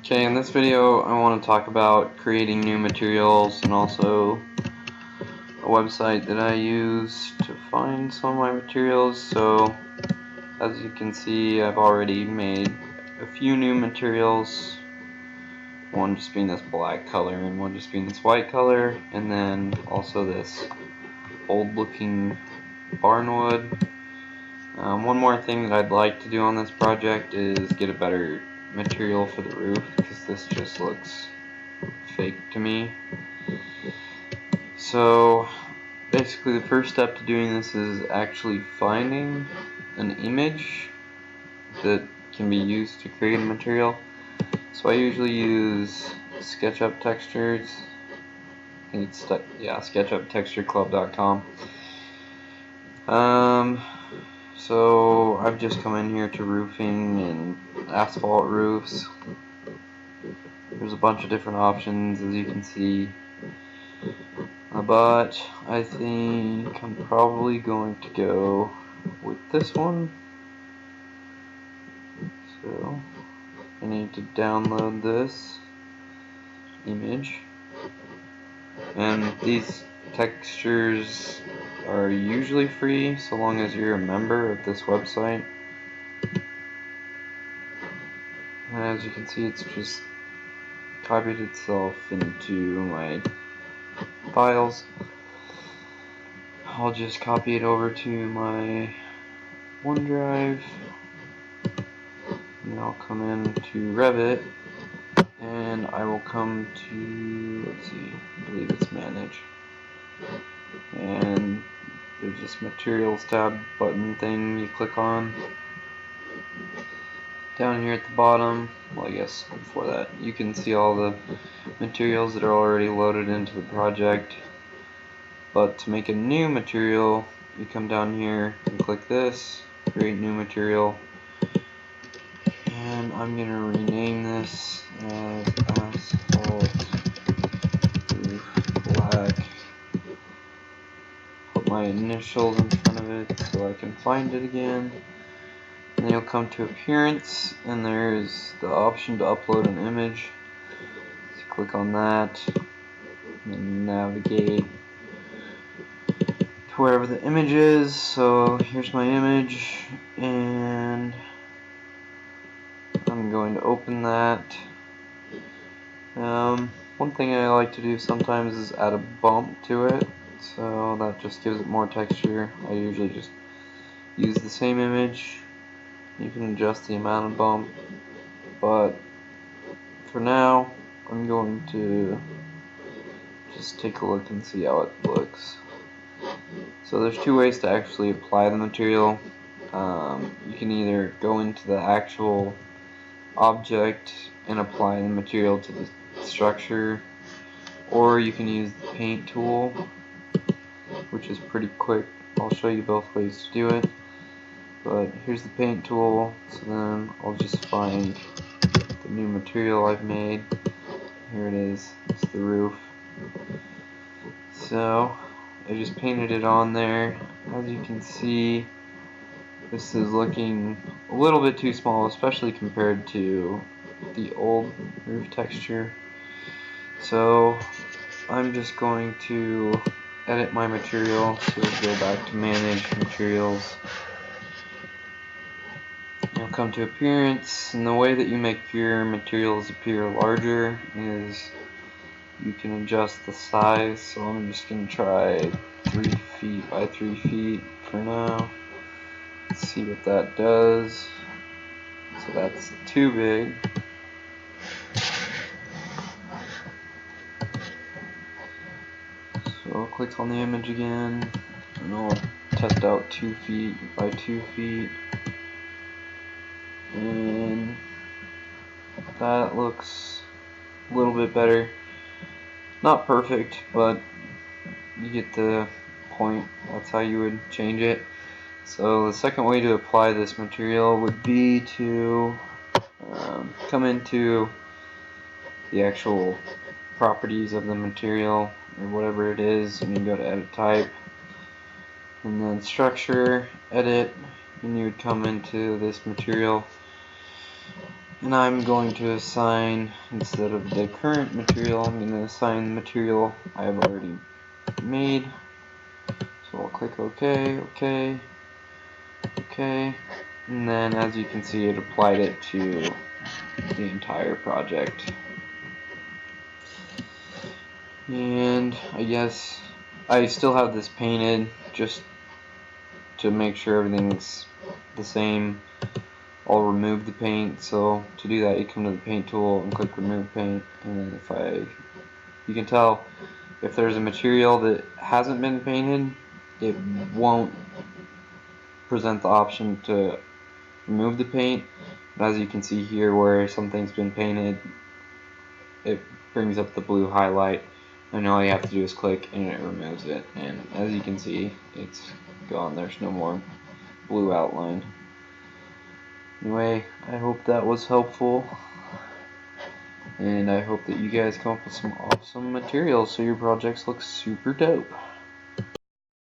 Okay, in this video I want to talk about creating new materials and also a website that I use to find some of my materials. So as you can see, I've already made a few new materials, one just being this black color and one just being this white color, and then also this old looking barnwood. One more thing that I'd like to do on this project is get a better material for the roof, because this just looks fake to me. So basically the first step to doing this is actually finding an image that can be used to create a material. So I usually use SketchUp Textures. I think it's SketchUpTextureClub.com. So I've just come in here to roofing and asphalt roofs. There's a bunch of different options, as you can see, but I think I'm probably going to go with this one. So I need to download this image, and these textures are usually free so long as you're a member of this website. And as you can see, it's just copied itself into my files. I'll just copy it over to my OneDrive, and I'll come into Revit, and I will come to, let's see, I believe it's Manage, and there's this Materials tab button thing you click on. Down here at the bottom, well, I guess before that, you can see all the materials that are already loaded into the project. But to make a new material, you come down here and click this, create new material, and I'm going to rename this as asphalt roof black. Put my initials in front of it so I can find it again. And then you'll come to appearance, and there's the option to upload an image. So click on that, and then navigate to wherever the image is. So here's my image, and I'm going to open that. One thing I like to do sometimes is add a bump to it, so that just gives it more texture. I usually just use the same image. You can adjust the amount of bump, but for now I'm going to just take a look and see how it looks. So there's two ways to actually apply the material. You can either go into the actual object and apply the material to the structure, or you can use the paint tool, which is pretty quick. I'll show you both ways to do it, but here's the paint tool. So then I'll just find the new material I've made. Here it is, it's the roof. So I just painted it on there. As you can see, this is looking a little bit too small, especially compared to the old roof texture. So I'm just going to edit my material. So we'll go back to Manage Materials. You'll come to Appearance, and the way that you make your materials appear larger is you can adjust the size. So I'm just going to try 3 feet by 3 feet for now. Let's see what that does. So that's too big. So I'll click on the image again, and I'll test out 2 feet by 2 feet. And that looks a little bit better. Not perfect, but you get the point. That's how you would change it. So the second way to apply this material would be to come into the actual properties of the material, or whatever it is, and you go to Edit Type, and then Structure, Edit, and you would come into this material, And I'm going to assign, instead of the current material, I'm going to assign the material I have already made. So I'll click OK, OK, OK, and then as you can see, it applied it to the entire project. And I guess I still have this painted just to make sure everything's the same. I'll remove the paint, so to do that you come to the paint tool and click remove paint, and you can tell if there's a material that hasn't been painted, it won't present the option to remove the paint. But as you can see here, where something's been painted, it brings up the blue highlight, and all you have to do is click and it removes it, and as you can see, it's gone. There's no more blue outline. Anyway, I hope that was helpful, and I hope that you guys come up with some awesome materials so your projects look super dope.